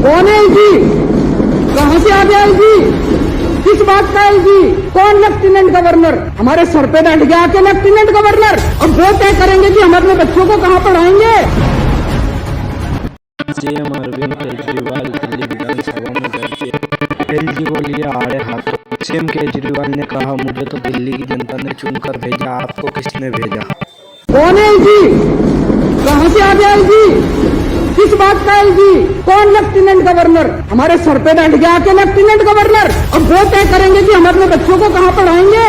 कौन है एलजी? कहां से आ गया एलजी? किस बात का एलजी? कौन लेफ्टिनेंट गवर्नर? हमारे सर पे बैठ गया के लेफ्टिनेंट गवर्नर। अब वो तय करेंगे कि हम अपने बच्चों को कहां पढ़ाएंगे। सीएम अरविंद केजरीवाल दिल्ली विधानसभा में पहुंचे, एलजी को लिया आड़े हाथों। सीएम केजरीवाल ने कहा, मुझे तो दिल्ली की जनता ने चुनकर भेजा, आपको किसने भेजा? कौन है एलजी? कहां से आ गया एलजी? किस बात का एलजी? कौन लेफ्टिनेंट गवर्नर? हमारे सर पे बैठ गया के लेफ्टिनेंट गवर्नर। अब वो तय करेंगे कि हम अपने बच्चों को कहां पढ़ाएंगे।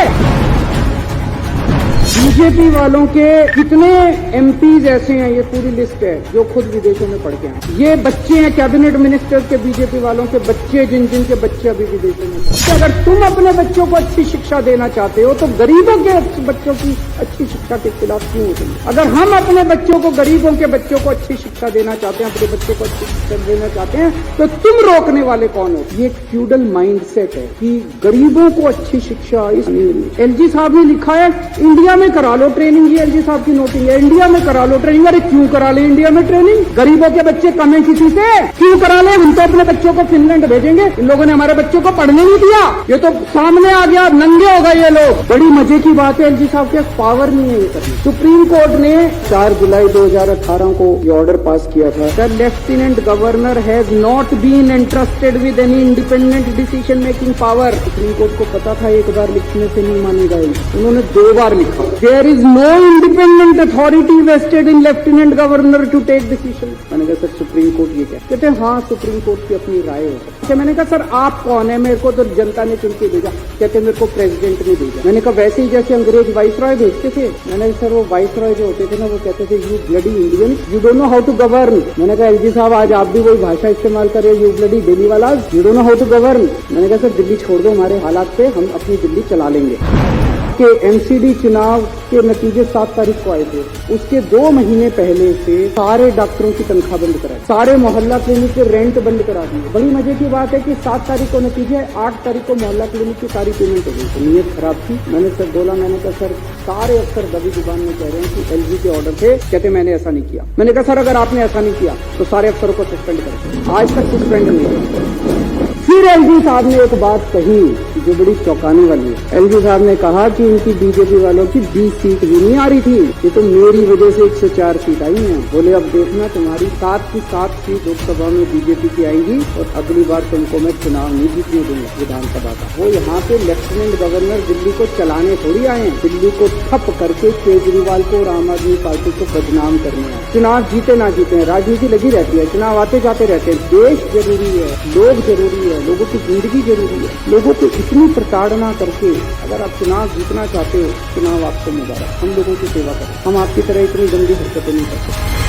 बीजेपी वालों के कितने एमपीज ऐसे हैं, ये पूरी लिस्ट है, जो खुद विदेशों में पढ़ के हैं। ये बच्चे हैं कैबिनेट मिनिस्टर के, बीजेपी वालों के बच्चे, जिन जिन के बच्चे अभी विदेशों में। अगर तुम अपने बच्चों को अच्छी शिक्षा देना चाहते हो तो गरीबों के बच्चों की अच्छी शिक्षा के खिलाफ क्यों होते हैं? अगर हम अपने बच्चों को, गरीबों के बच्चों को अच्छी शिक्षा देना चाहते हैं, अपने बच्चों को अच्छी शिक्षा देना चाहते हैं, तो तुम रोकने वाले कौन हो? ये एक फ्यूडल माइंडसेट है कि गरीबों को अच्छी शिक्षा नहीं मिली। एलजी साहब ने लिखा है इंडिया में करा लो ट्रेनिंग। ये एलजी साहब की नोटिंग है, इंडिया में करा लो ट्रेनिंग। अरे क्यों करा ले इंडिया में ट्रेनिंग? गरीबों के बच्चे कम है किसी से? क्यों करा ले? हम तो अपने बच्चों को फिनलैंड भेजेंगे। इन लोगों ने हमारे बच्चों को पढ़ने नहीं दिया। ये तो सामने आ गया, नंगे हो गए ये लोग। बड़ी मजे की बात है, एलजी साहब के पावर नहीं है ये करने। सुप्रीम कोर्ट ने 4 जुलाई 2018 को ये ऑर्डर पास किया था, the lieutenant governor has not been interested with any independent decision making power. Supreme court को पता था एक बार लिखने से नहीं मानेगा, उन्होंने 2 बार लिखा। There is no independent authority vested in lieutenant governor to take decision. मैंने कहा सर सुप्रीम कोर्ट ये क्या? कहते हैं हाँ सुप्रीम कोर्ट की अपनी राय हो सकती है। मैंने कहा सर आप कौन है? मेरे को तो जनता ने चुन के भेजा। कहते मेरे को प्रेसिडेंट ने भेजा। मैंने कहा वैसे ही जैसे अंग्रेज वाइसरॉय भेजते थे। मैंने कहा सर वो वाइसरॉय जो होते थे ना, वो कहते थे you bloody Indian, you don't know how to govern. मैंने कहा एलजी साहब आज आप भी वही भाषा इस्तेमाल कर रहे हो, यू ब्लडी दिल्ली वाला, you don't know how to govern. मैंने कहा सर दिल्ली छोड़ दो, हमारे हालात पे हम अपनी दिल्ली चला लेंगे। के एमसीडी चुनाव के नतीजे 7 तारीख को आए थे। उसके 2 महीने पहले से सारे डॉक्टरों की तनख्वाह बंद कराई, सारे मोहल्ला क्लिनिक के रेंट बंद करा दिए। बड़ी मजे की बात है कि 7 तारीख को नतीजे, 8 तारीख को मोहल्ला क्लिनिक की सारी पेमेंट हो गई। तो नीयत खराब थी। मैंने सर बोला, मैंने कहा सर सारे अफसर दबी जुबान में कह रहे हैं कि एलजी के ऑर्डर थे। कहते मैंने ऐसा नहीं किया। मैंने कहा सर अगर आपने ऐसा नहीं किया तो सारे अफसरों को सस्पेंड करें। आज तक सस्पेंड नहीं किया। फिर एलजी साहब ने एक बात कही जो बड़ी चौंकाने वाली है। एलजी साहब ने कहा कि इनकी बीजेपी वालों की 20 सीट भी नहीं आ रही थी, ये तो मेरी वजह से 104 सीट आई हैं। बोले अब देखना तुम्हारी 7 की 7 सीट लोकसभा में बीजेपी की आएंगी और अगली बार तुमको मैं चुनाव नहीं जीतने दूंगा विधानसभा का। वो यहाँ पे लेफ्टिनेंट गवर्नर दिल्ली को चलाने थोड़ी आए हैं, दिल्ली को ठप करके केजरीवाल को और आम आदमी पार्टी को बदनाम करने आए। चुनाव जीते ना जीते राजनीति लगी रहती है, चुनाव आते जाते रहते हैं। देश जरूरी है, लोग जरूरी है, लोगों की जिंदगी जरूरी है। लोगों को इतनी प्रताड़ना करके अगर आप चुनाव जीतना चाहते हो, चुनाव आपको मुबारक। हम लोगों की सेवा करें, हम आपकी तरह इतनी गंदी हरकतें नहीं करते।